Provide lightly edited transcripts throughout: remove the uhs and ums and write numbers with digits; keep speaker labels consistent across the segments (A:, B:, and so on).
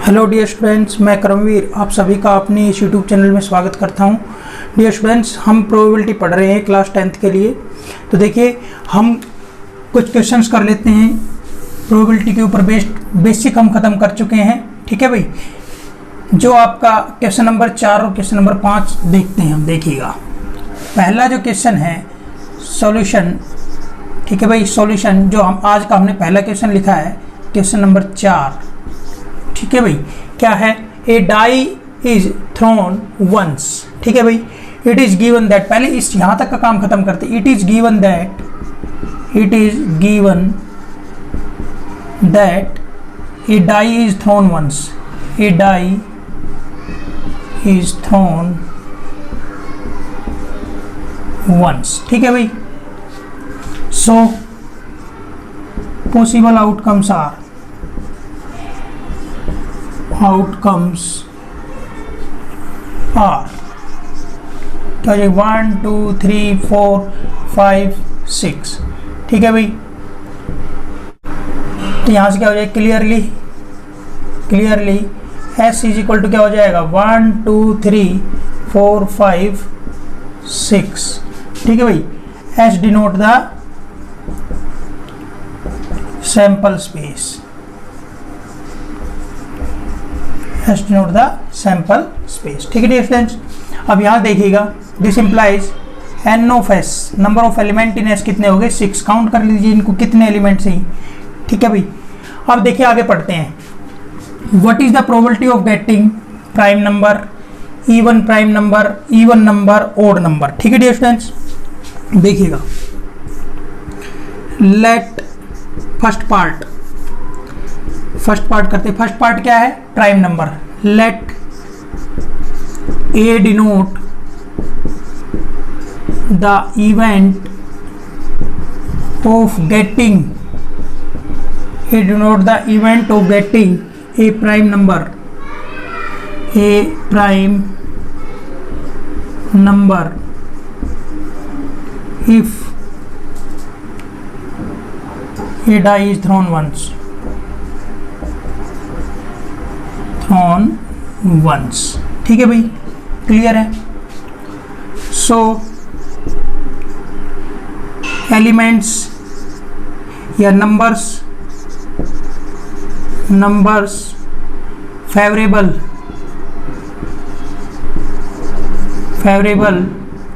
A: Hello dear students, मैं करमवीर आप सभी का अपने इस यूट्यूब चैनल में स्वागत करता हूं। डियर स्टूडेंट्स, हम प्रोबेबिलिटी पढ़ रहे हैं क्लास 10th के लिए। तो देखिए, हम कुछ क्वेश्चंस कर लेते हैं प्रोबेबिलिटी के ऊपर। बेसिक हम ख़त्म कर चुके हैं, ठीक है भाई। जो आपका क्वेश्चन नंबर 4 और क्वेश्चन नंबर 5 देखते हैं हम। देखिएगा, पहला जो क्वेश्चन है सॉल्यूशन, ठीक है भाई। सॉल्यूशन जो हम आज का हमने पहला क्वेश्चन लिखा है, क्वेश्चन नंबर 4, ठीक है भाई। क्या है? ए डाई इज थ्रोन वंस, ठीक है भाई। इट इज गिवन दैट, पहले इस यहां तक का काम खत्म करते। It is given that a die is thrown once, a die is thrown once, ठीक है भाई। सो पॉसिबल आउटकम्स आर, क्या है? 1 2 3 4 5 6, ठीक है भाई। तो यहां से क्या हो जाएगा? Clearly S is equal to क्या हो जाएगा? 1 2 3 4 5 6, ठीक है भाई। S denote the sample space, has to note the sample space, ठीक है डियर फ्रेंड्स। अब यहाँ देखिएगा, this implies n of s, number of element in s कितने हो गए? 6। काउंट कर लीजिए इनको, कितने एलिमेंट्स हैं, ठीक है भाई। अब देखिए, आगे पढ़ते हैं। What is the probability of getting prime number, even prime number, even number, odd number, ठीक है डियर फ्रेंड्स। देखिएगा, लेट फर्स्ट पार्ट करते हैं। फर्स्ट पार्ट क्या है? Prime number. Let A denote the event of getting, A denote the event of getting a prime number, if a die is thrown once, ठीक है भाई। Clear है? So elements या numbers favourable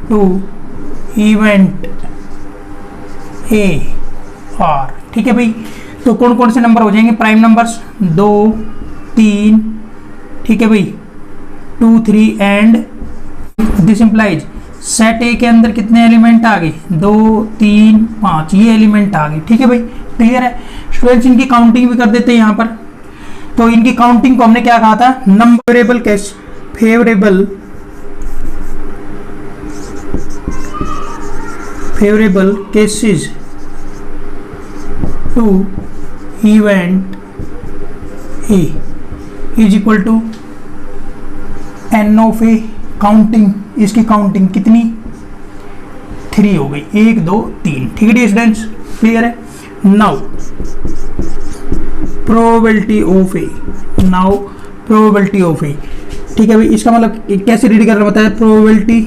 A: to event A are, ठीक है भाई। तो कौन कौन से नंबर हो जाएंगे? प्राइम नंबर्स 2 3, ठीक है भाई, 2 3 एंड दिस इंप्लाइज सेट ए के अंदर कितने एलिमेंट आ गए? 2 3 5, ये एलिमेंट आ गए, ठीक है भाई। क्लियर है स्टूडेंट्स? इनकी काउंटिंग भी कर देते हैं यहाँ पर। तो इनकी काउंटिंग को हमने क्या कहा था? Numberable case, favourable cases to event A is equal to N of A. Counting, इसकी काउंटिंग कितनी? 3 हो गई, 1 2 3, ठीक है डियर स्टूडेंट्स। क्लियर है? नाउ प्रोबेबिलिटी ऑफ ए, ठीक है भाई। इसका मतलब कैसे रीड करना बताया? Probability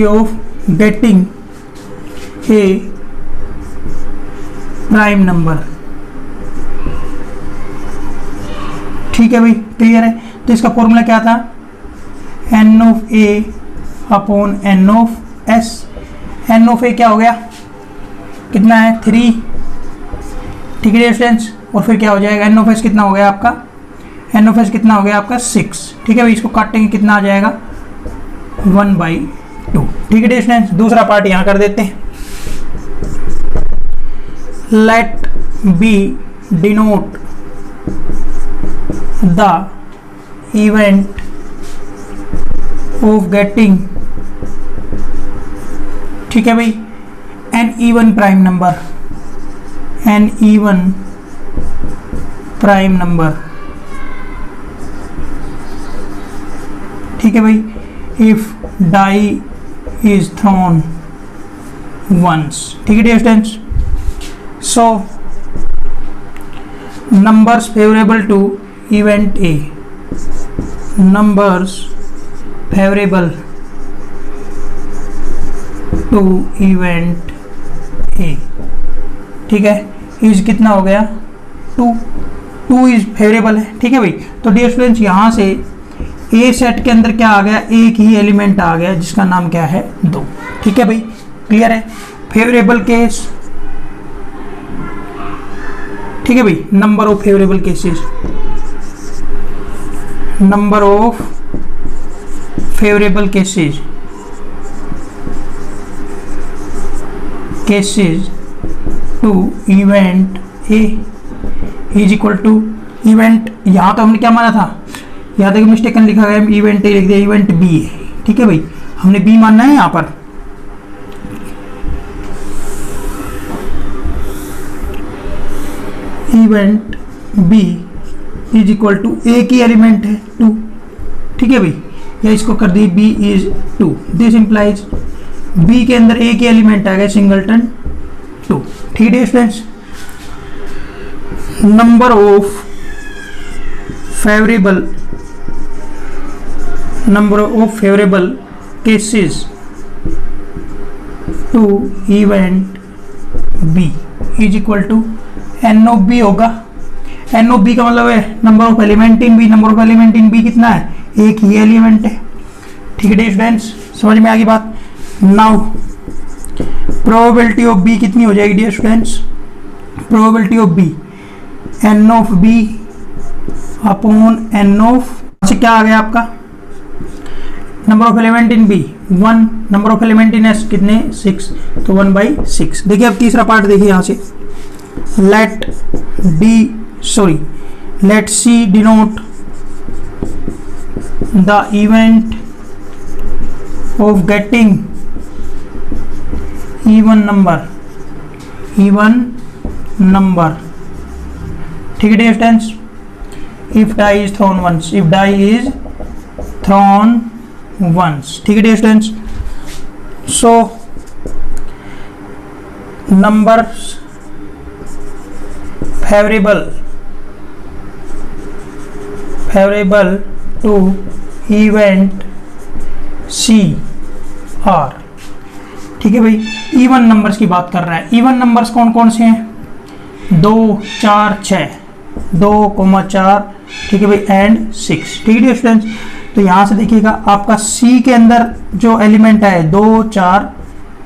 A: of getting a prime number, ठीक है भाई। क्लियर है? तो इसका फॉर्मूला क्या था? n of a upon n of s। n of a क्या हो गया? कितना है? 3, ठीक है स्टूडेंट्स। और फिर क्या हो जाएगा? n ऑफ s कितना हो गया आपका? n ऑफ s कितना हो गया आपका? 6, ठीक है भाई। इसको काटेंगे, कितना आ जाएगा? 1/2, ठीक है स्टूडेंट्स। दूसरा पार्ट यहाँ कर देते हैं। Let B denote the event of getting, ठीक है भाई, एन इवन प्राइम नंबर, ठीक है भाई। If die is thrown once, ठीक है डियर स्टूडेंट्स। सो numbers favorable to event A, numbers favorable to event A, ठीक है, इज कितना हो गया 2 इज फेवरेबल है, ठीक है भाई। तो डियर स्टूडेंट्स यहाँ से ए सेट के अंदर क्या आ गया, एक ही एलिमेंट आ गया जिसका नाम क्या है 2, ठीक है भाई, क्लियर है। फेवरेबल केस, ठीक है भाई, number of favourable cases, number of favourable cases to event A is equal to event, यहां तो हमने क्या माना था, याद है कि मिस्टेकन लिखा गया, इवेंट ए लिख दिया, इवेंट बी है, ठीक है भाई, हमने बी मानना है यहां पर। Event B is equal to A की एलिमेंट है 2, ठीक है भाई, या इसको कर दी B is 2, this implies B के अंदर ए की एलिमेंट आ गया सिंगलटन 2, ठीक है students. Number of favourable cases to event B is equal to N of B होगा। एन ऑफ बी का मतलब है number of element in B, number of element in B कितना है, एक ही एलिमेंट है, ठीक है स्टूडेंट्स, समझ में आ गई बात। नाउ प्रोबेबिलिटी ऑफ बी कितनी हो जाएगी dear students, probability of B N of B upon N of, से क्या आ गया आपका, number of element in B 1, number of element in S कितने 6, तो 1/6। देखिए अब तीसरा पार्ट देखिए यहाँ से, let C denote the event of getting even number, ठीक है डियर स्टूडेंट्स। if die is thrown once, ठीक है डियर स्टूडेंट्स। so numbers favorable to event C R, ठीक है भाई, इवन नंबर्स की बात कर रहा है। इवन नंबर्स कौन कौन से हैं, 2, 4, 6, 2,4, ठीक है भाई, एंड 6, ठीक है स्टूडेंट्स। तो यहाँ से देखिएगा आपका C के अंदर जो एलिमेंट है 2, 4,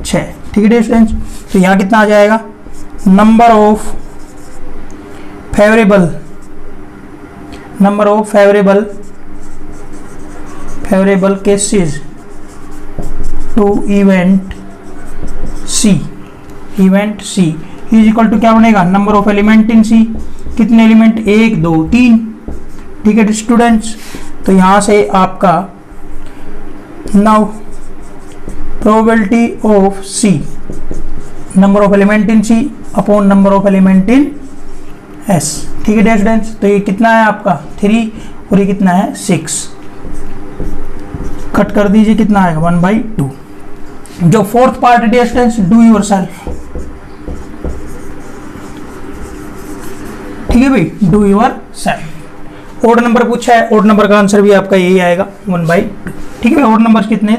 A: 6, ठीक है स्टूडेंट्स। तो यहाँ कितना आ जाएगा, number of favourable cases to event C is equal to क्या बनेगा, number of element in C, कितने एलिमेंट, 1, 2, 3, ठीक है स्टूडेंट्स। तो यहां से आपका now probability of C, number of element in C upon number of element in S, ठीक है स्टूडेंट्स। तो ये कितना है आपका 3 और ये कितना है 6, कट कर दीजिए, कितना आएगा 1/2। जो fourth part dear students, do yourself, ठीक है भाई, डू योरसेल्फ। ओड नंबर पूछा है, ओड नंबर का आंसर भी आपका यही आएगा 1/2, ठीक है भाई। ओड नंबर कितने,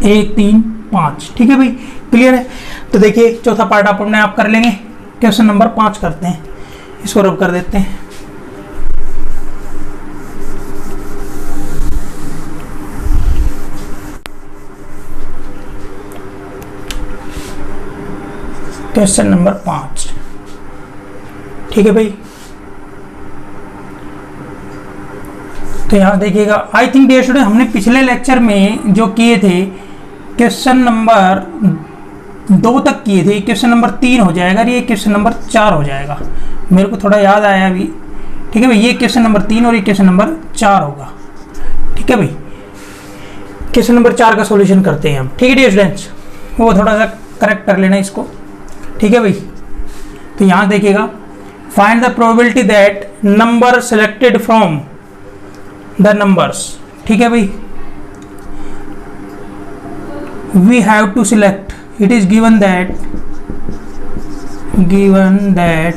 A: 1, 3, 5, ठीक है भाई, क्लियर है। तो देखिए चौथा पार्ट अपने आप कर लेंगे, क्वेश्चन नंबर 5 करते हैं, इसको रब कर देते हैं। क्वेश्चन नंबर 5, ठीक है भाई। तो यहां देखिएगा, आई थिंक डियर स्टूडेंट हमने पिछले लेक्चर में जो किए थे क्वेश्चन नंबर 2 तक किए थे, क्वेश्चन नंबर 3 हो जाएगा, ये क्वेश्चन नंबर 4 हो जाएगा, मेरे को थोड़ा याद आया अभी, ठीक है भाई। ये क्वेश्चन नंबर 3 और ये क्वेश्चन नंबर 4 होगा, ठीक है भाई। क्वेश्चन नंबर 4 का सॉल्यूशन करते हैं हम, ठीक है डियर स्टूडेंट्स, वो थोड़ा सा करेक्ट कर लेना इसको, ठीक है भाई। तो यहां देखिएगा, find the probability that number selected from the numbers, ठीक है भाई, we have to select, it is given that given that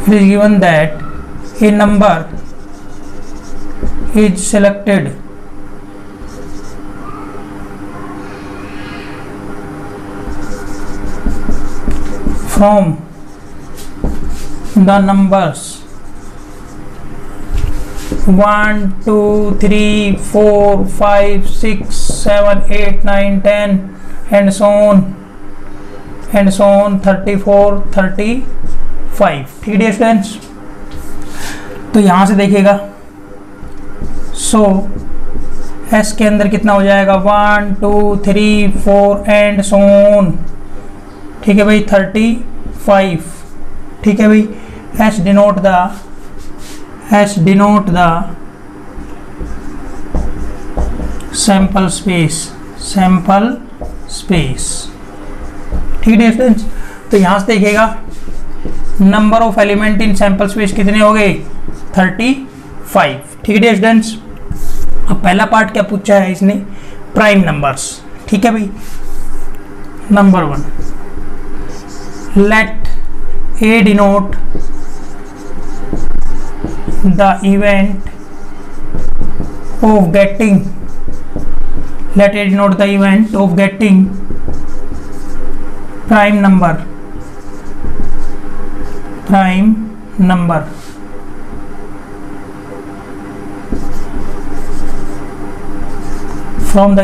A: it is given that a number is selected from the numbers 1, 2, 3, 4, 5, 6, 7, 8, 9, 10 and so on 34, 35। ठीक है students, तो यहाँ से देखिएगा सो S के अंदर कितना हो जाएगा 1, 2, 3, 4 एंड सो ऑन। ठीक है भाई 35। ठीक है भाई S denote the sample space. ठीक है स्टूडेंट्स, तो यहाँ से देखिएगा number of element in sample space कितने हो गए 35। ठीक है स्टूडेंट्स, अब पहला पार्ट क्या पूछा है इसने, प्राइम नंबर्स। ठीक है भाई, number 1 let A denote the event of getting prime number from the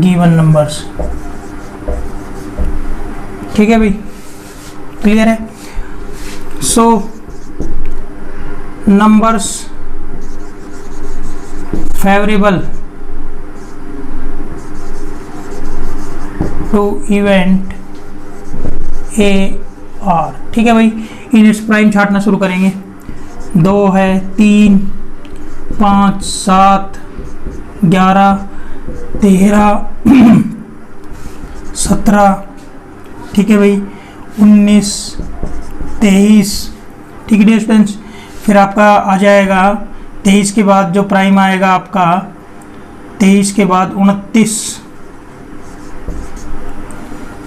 A: given numbers। ठीक है भाई, क्लियर है। So numbers favourable to event A are. ठीक है भाई, इन्हें प्राइम छाटना शुरू करेंगे। 2 है, 3, 5, 7, 11, 13, 17। ठीक है भाई 19, 23। ठीक है स्टूडेंट्स, फिर आपका आ जाएगा 23 के बाद जो प्राइम आएगा आपका 23 के बाद 29।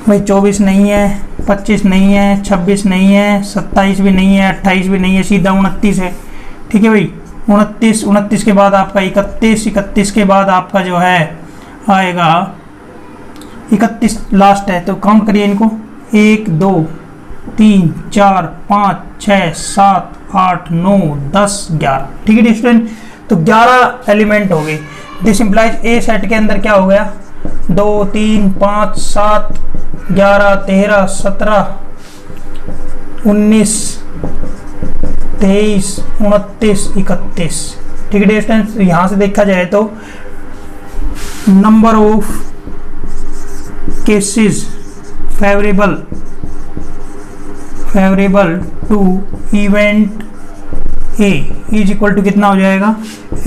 A: भाई 24 नहीं है, 25 नहीं है, 26 नहीं है, 27 भी नहीं है, 28 भी नहीं है, सीधा 29 है। ठीक है भाई 29 के बाद आपका 31 के बाद आपका जो है आएगा 31 लास्ट है। तो काउंट करिए इनको 1, 2, 3, 4, 5, 6, 7, 8, 9, 10, 11। ठीक है स्टूडेंट, तो 11 एलिमेंट हो गए। दिस इंप्लाइज ए सेट के अंदर क्या हो गया 2, 3, 5, 7, 11, 13, 17, 19, 23, 29, 31। ठीक है स्टूडेंट, यहाँ से देखा जाए तो number of cases favorable to event A is equal to कितना हो जाएगा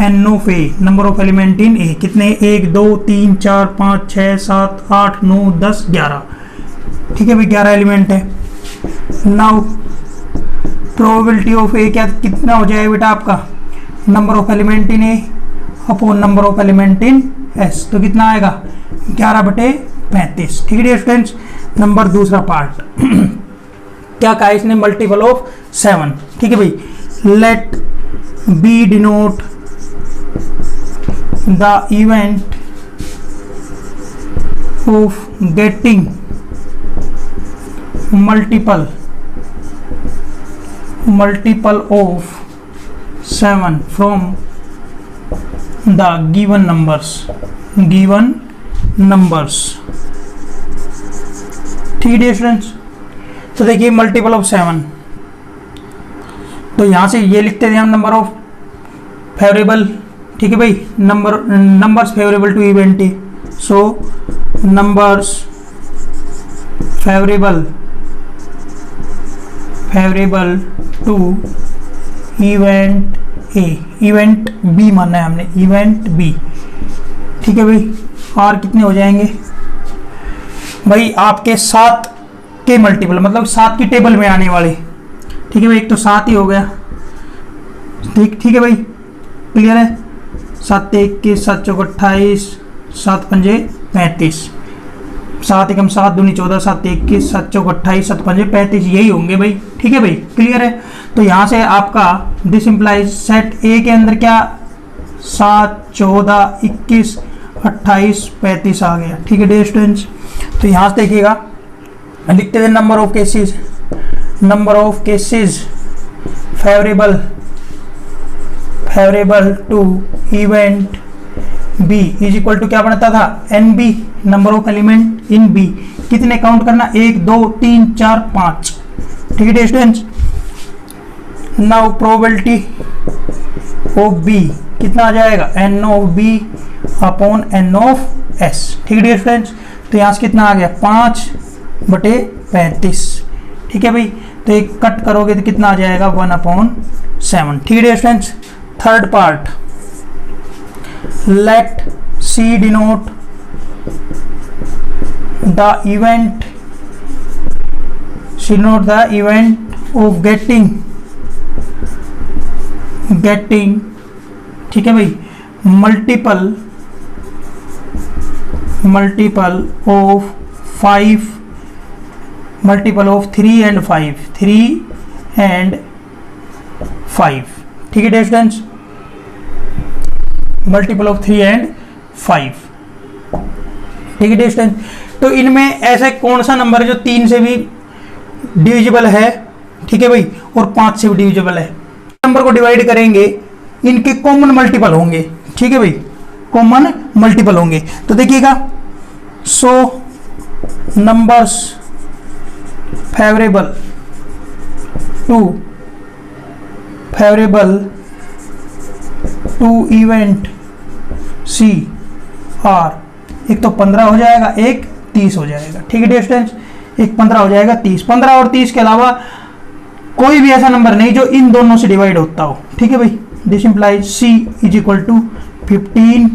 A: n of A, number of element in A कितने 1, 2, 3, 4, 5, 6, 7, 8, 9, 10, 11। ठीक है भाई 11 एलिमेंट है। नाउ प्रोबेबिलिटी ऑफ A क्या कितना हो जाएगा बेटा आपका number of element in A upon number of element in S, तो कितना आएगा 11/35। ठीक है स्टूडेंट्स, नंबर दूसरा पार्ट क्या कहा इसने मल्टीपल ऑफ 7। ठीक है भाई, let B denote the event of getting multiple of 7 from the given numbers. ठीक है स्टूडेंट्स, तो देखिए मल्टीपल ऑफ 7, तो यहां से ये लिखते थे हम नंबर ऑफ फेवरेबल। ठीक है भाई, numbers favourable to event A, so numbers favourable to event A, event B मानना है हमने, इवेंट बी। ठीक है भाई, और कितने हो जाएंगे भाई आपके 7 के मल्टीपल, मतलब 7 की टेबल में आने वाले ठीक है भाई, एक तो 7 ही हो गया। ठीक है भाई, क्लियर है। 7 21, 7 चौक 28, 7 पंजे 35, 7 एकम 7 दूनी 14, 7 21, 7 चौक 28, 7 पंजे 35, यही होंगे भाई। ठीक है भाई, क्लियर है। तो यहाँ से आपका दिस इंप्लाइज सेट ए के अंदर क्या 7 14 21 28 35 आ गया। ठीक है डियर स्टूडेंट्स, तो यहाँ से देखिएगा, लिखते हैं number of cases favourable to event B is equal to क्या बनता था, N B, number of element in B. कितने काउंट करना, 1 2 3 4 5। ठीक है dear students, now probability of B कितना आ जाएगा, N of B upon N of S. ठीक है डियर स्टूडेंट्स, तो यहाँ से कितना आ गया 5/35। ठीक है भाई, तो एक कट करोगे तो कितना आ जाएगा 1/7। ठीक है dear students, third part, let C denote the event of getting. ठीक है भाई, मल्टीपल ऑफ 3 and 5, 3 and 5। ठीक है dear students, multiple of 3 and 5। ठीक है डियर स्टूडेंट्स, तो इनमें ऐसे कौन सा नंबर है जो 3 से भी डिविजिबल है, ठीक है भाई, और 5 से भी डिविजिबल है। नंबर को डिवाइड करेंगे, इनके कॉमन मल्टीपल होंगे। ठीक है भाई, कॉमन मल्टीपल होंगे। तो देखिएगा, so numbers favourable to event C are, एक तो 15 हो जाएगा, एक 30 हो जाएगा। ठीक है डियर स्टूडेंट्स, एक 15 हो जाएगा, 30। 15 और 30 के अलावा कोई भी ऐसा नंबर नहीं जो इन दोनों से डिवाइड होता हो। ठीक है भाई, this implies C is equal to 15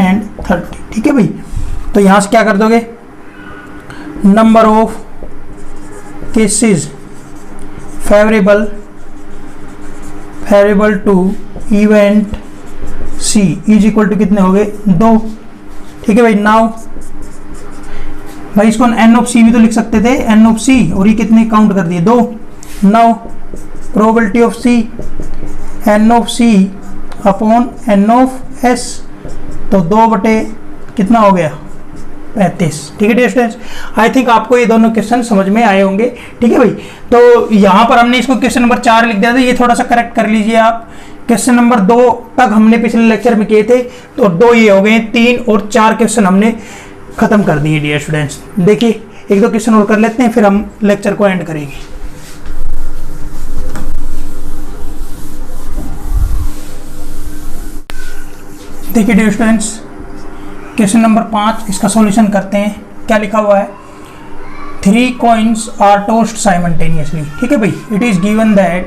A: and 30। ठीक है भाई, तो यहां से क्या कर दोगे, number of cases favourable to event C is equal to कितने हो गए, 2। ठीक है भाई, नाउ भाई इसको एन ऑफ सी भी तो लिख सकते थे, एन ऑफ सी, और ये कितने काउंट कर दिए, 2। Now probability of C, N of C upon N of S, तो 2 बटे कितना हो गया 35। ठीक है डियर स्टूडेंट्स, आई थिंक आपको ये दोनों क्वेश्चन समझ में आए होंगे। ठीक है भाई, तो यहाँ पर हमने इसको क्वेश्चन नंबर 4 लिख दिया था, ये थोड़ा सा करेक्ट कर लीजिए आप। क्वेश्चन नंबर 2 तक हमने पिछले लेक्चर में किए थे, तो 2 ये हो गए, 3 और 4 क्वेश्चन हमने खत्म कर दिए डियर स्टूडेंट्स। देखिए, 1-2 क्वेश्चन और कर लेते हैं, फिर हम लेक्चर को एंड करेंगे। देखिए डियर स्टूडेंट्स, क्वेश्चन नंबर 5, इसका सॉल्यूशन करते हैं। क्या लिखा हुआ है, 3 coins आर टॉस्ड साइमल्टेनियसली। ठीक है भाई, it is given that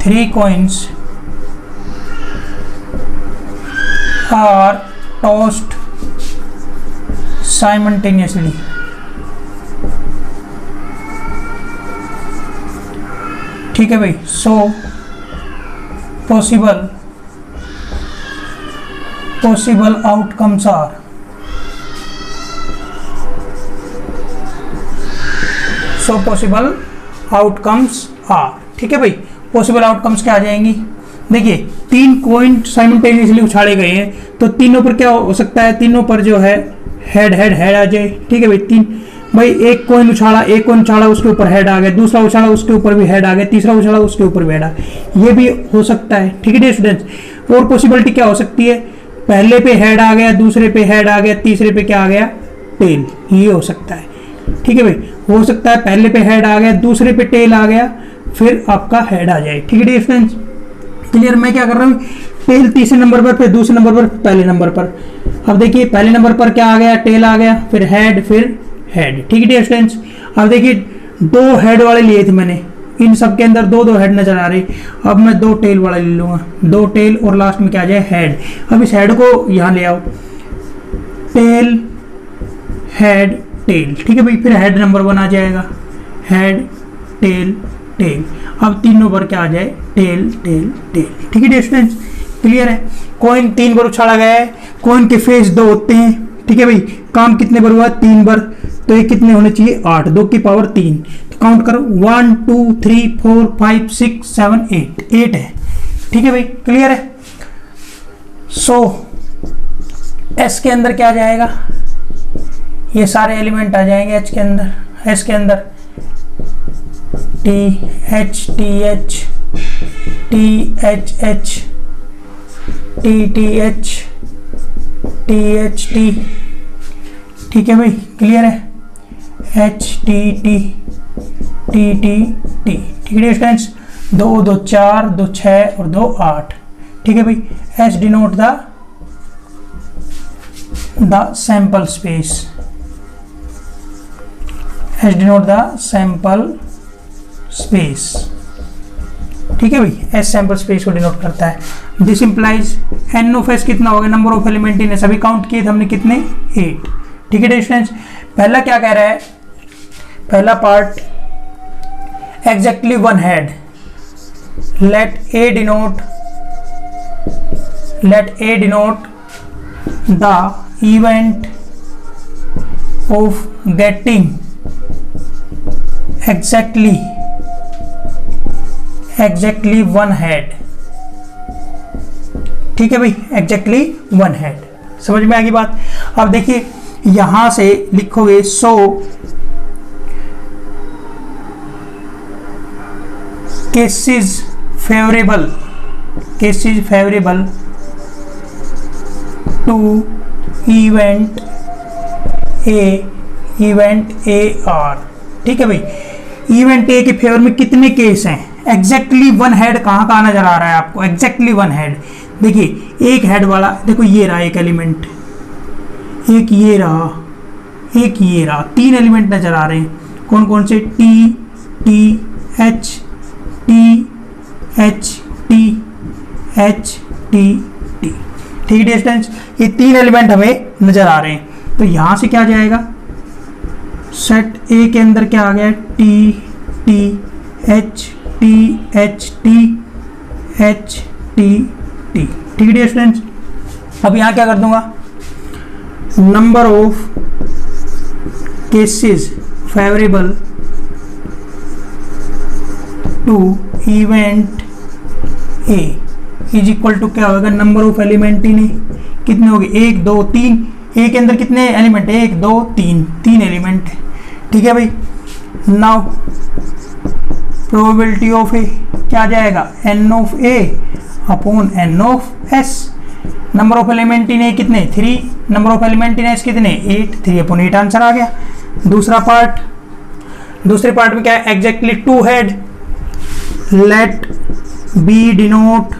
A: 3 coins are tossed simultaneously. ठीक है भाई, सो possible outcomes are, ठीक है भाई, पॉसिबल आउटकम्स क्या आ जाएंगी। देखिए, 3 कॉइन साइमल्टेनियसली उछाड़े गए हैं, तो तीनों पर क्या हो सकता है, तीनों पर जो है हेड आ जाए। ठीक है भाई, एक कॉइन उछाड़ा, उसके ऊपर हेड आ गया, दूसरा उछाड़ा, उसके ऊपर भी हेड आ गया, तीसरा उछाड़ा, उसके ऊपर भी हेड आ गया, ये भी हो सकता है। ठीक है स्टूडेंट्स, और पॉसिबिलिटी क्या हो सकती है, पहले पे हेड आ गया, दूसरे पे हेड आ गया, तीसरे पे क्या आ गया, टेल, ये हो सकता है। ठीक है भाई, हो सकता है पहले पे हेड आ गया, दूसरे पे टेल आ गया, फिर आपका हेड आ जाए। ठीक है स्टूडेंट्स, क्लियर। मैं क्या कर रहा हूँ, टेल तीसरे नंबर पर, फिर दूसरे नंबर पर, पहले नंबर पर। अब देखिए, पहले नंबर पर क्या आ गया, टेल आ गया, फिर हेड, ठीक है स्टूडेंट्स। अब देखिए, 2 हेड वाले लिए थे मैंने, इन सब के अंदर 2 हेड नजर आ रही। अब मैं 2 टेल वाला ले लूंगा, 2 टेल और लास्ट में क्या आ जाए, हेड। अब इस हेड को यहाँ ले आओ, टेल टेल। ठीक है भाई, फिर हेड नंबर 1 आ जाएगा, हेड टेल टेल। अब तीनों बार क्या आ जाए, टेल टेल टेल। ठीक है डियर स्टूडेंट्स, क्लियर है। कॉइन 3 बार उछाला गया है, कॉइन के फेस 2 होते हैं। ठीक है भाई, काम कितने बार हुआ, 3 बार, तो ये कितने होने चाहिए, 8, 2 की पावर 3। तो काउंट करो, 1 2 3 4 5 6 7 8, 8 है। ठीक है भाई, क्लियर है। सो एस के अंदर क्या आ जाएगा, ये सारे एलिमेंट आ जाएंगे एच के अंदर, एस के अंदर T H T H T H H T T H T H T. ठीक है भाई, क्लियर है, H T T T T T. ठीक है स्टूडेंट्स, 2 2 4 2 6 और 2 8। ठीक है भाई, H denote the sample space, H denote the sample space. ठीक है भाई, एस सैंपल स्पेस को डिनोट करता है। This implies N of S कितना होगा, नंबर ऑफ एलिमेंट इन, सभी काउंट किए थे हमने कितने, 8। ठीक है स्टूडेंट्स, पहला क्या कह रहा है, पहला part exactly 1 head, let A denote the event of getting exactly 1 head. ठीक है भाई, एग्जैक्टली 1 हेड। समझ में आ गई बात। अब देखिए यहां से लिखोगे, so cases favourable to event A are. ठीक है भाई, इवेंट ए के फेवर में कितने केस हैं, एग्जैक्टली 1 हेड कहाँ नजर आ रहा है आपको, एग्जैक्टली 1 हेड। देखिए एक हेड वाला, देखो ये रहा एक एलिमेंट, एक ये रहा, एक ये रहा, 3 एलिमेंट नजर आ रहे हैं। कौन कौन से, T T H T H T H T T. ठीक है स्टूडेंट्स, ये 3 एलिमेंट हमें नजर आ रहे हैं। तो यहां से क्या जाएगा, सेट ए के अंदर क्या आ गया, T T H T H T H T T. ठीक है स्टूडेंट्स, अब यहां क्या कर दूंगा, number of cases favourable to event A is equal to क्या होगा, number of element in A. कितने हो गए, 1 2 3। ए के अंदर कितने एलिमेंट है, 1 2 3, 3 एलिमेंट है। ठीक है भाई, नाउ प्रोबेबिलिटी ऑफ ए क्या जाएगा, N of A upon N of S. Number of element in A कितने, 3, number of element in S कितने, 8, 3 अपॉन 8 आंसर आ गया। दूसरे पार्ट में क्या है, exactly 2 head, let B denote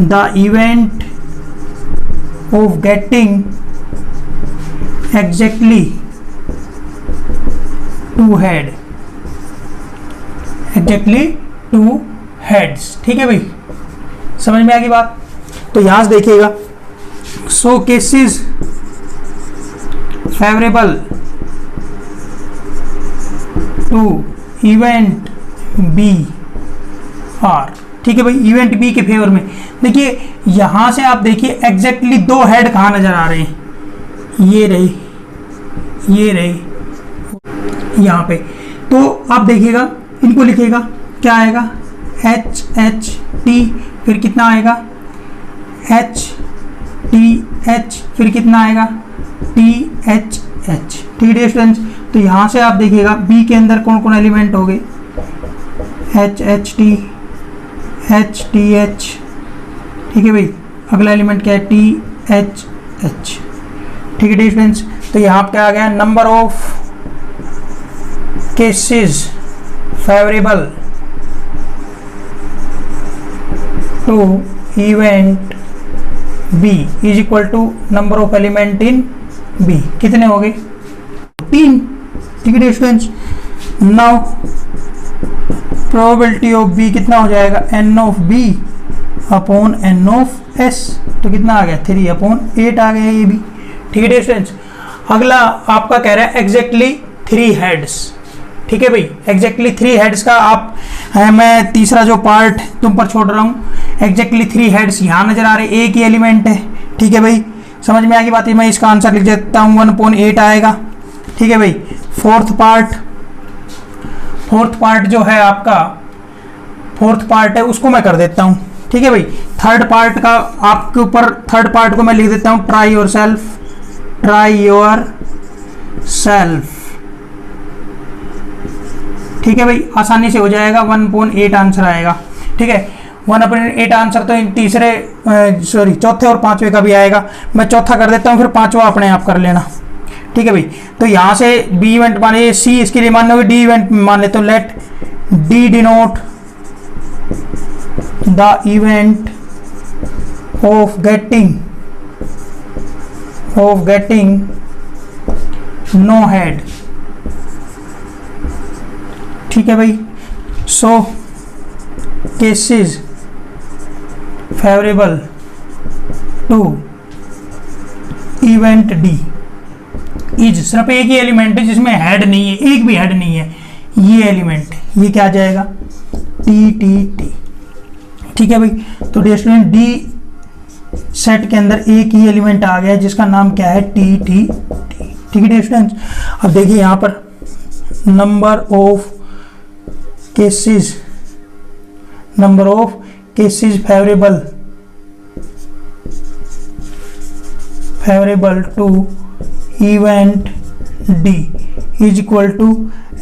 A: the event of getting exactly 2 head, exactly 2 heads. ठीक है भाई, समझ में आ गई बात। तो यहां से देखिएगा, so cases favourable to event B are. ठीक है भाई, इवेंट बी के फेवर में देखिए, यहां से आप देखिए एग्जैक्टली 2 हेड कहां नजर आ रहे हैं, ये रहे यहां पे। तो आप देखिएगा, इनको लिखिएगा, क्या आएगा, एच एच टी, फिर कितना आएगा, एच टी एच, फिर कितना आएगा, टी एच एच। ठीक है स्टूडेंट्स, तो यहां से आप देखिएगा बी के अंदर कौन कौन एलिमेंट हो गए, एच एच टी एच। ठीक है भाई, अगला एलिमेंट क्या है, टी एच एच। ठीक है स्टूडेंट्स, तो यहाँ क्या आ गया, number of cases favourable to event B is equal to number of element in B. कितने हो गए, 3। ठीक है students, now probability of B कितना हो जाएगा, N of B upon N of S. तो कितना आ गया, 3 अपॉन 8 आ गया ये भी। ठीक है स्टूडेंट्स, अगला आपका कह रहा है एग्जैक्टली 3 हेड्स। ठीक है भाई, एग्जैक्टली 3 हेड्स का आप मैं तीसरा जो पार्ट तुम पर छोड़ रहा हूँ। एग्जैक्टली 3 हेड्स यहाँ नजर आ रहे, एक ही एलिमेंट है। ठीक है भाई, समझ में आ गई बात है। मैं इसका आंसर लिख देता हूँ 1/8 आएगा। ठीक है भाई, फोर्थ पार्ट जो है आपका फोर्थ पार्ट है उसको मैं कर देता हूँ। ठीक है भाई, थर्ड पार्ट का आपके ऊपर थर्ड पार्ट को मैं लिख देता हूँ ट्राई योर सेल्फ। ठीक है भाई, आसानी से हो जाएगा, 1/8 आंसर आएगा। ठीक है, 1/8 आंसर तो तीसरे चौथे और पांचवे का भी आएगा। मैं चौथा कर देता हूँ, फिर पांचवा अपने आप कर लेना। ठीक है भाई, तो यहाँ से बी इवेंट माने, सी इसके लिए मान लो, डी इवेंट मान ले तो let D denote the event of getting no head. ठीक है भाई, so cases favourable to event D is, सिर्फ एक ही एलिमेंट है जिसमें हेड नहीं है, एक भी हेड नहीं है, ये एलिमेंट, ये क्या आ जाएगा टी। ठीक है भाई, तो डियर स्टूडेंट डी सेट के अंदर एक ही एलिमेंट आ गया जिसका नाम क्या है टी। ठीक है डियर स्टूडेंट्स, अब देखिए यहाँ पर number of cases favourable to event D is equal to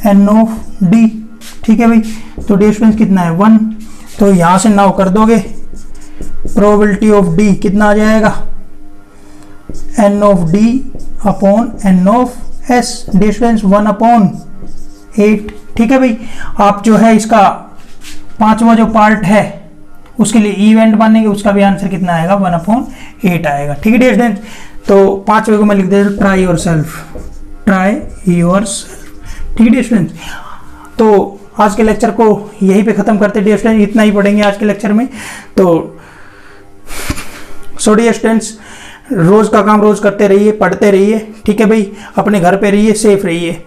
A: N of D. ठीक है भाई, तो डियर स्टूडेंट्स कितना है 1, तो यहां से नाउ कर दोगे, प्रोबेबिलिटी ऑफ डी कितना आ जाएगा N of D upon N of S. Dear students 1/8। ठीक है भाई, आप जो है इसका पांचवा जो पार्ट है उसके लिए इवेंट मानेंगे, उसका भी आंसर कितना आएगा 1/8 आएगा। ठीक है डियर स्टूडेंट्स, तो पांचवे को मैं लिख देता हूँ ट्राई योर सेल्फ। ठीक है डियर स्टूडेंट्स, तो आज के लेक्चर को यहीं पे खत्म करते हैं डियर स्टूडेंट्स, इतना ही पढ़ेंगे आज के लेक्चर में। तो सो डियर स्टूडेंट्स, रोज का काम रोज करते रहिए, पढ़ते रहिए। ठीक है भाई, अपने घर पे रहिए, सेफ रहिए।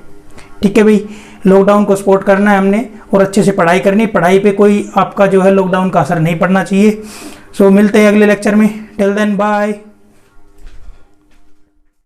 A: ठीक है भाई, लॉकडाउन को सपोर्ट करना है हमने और अच्छे से पढ़ाई करनी, पढ़ाई पे कोई आपका जो है लॉकडाउन का असर नहीं पड़ना चाहिए। सो मिलते हैं अगले लेक्चर में, टिल देन बाय।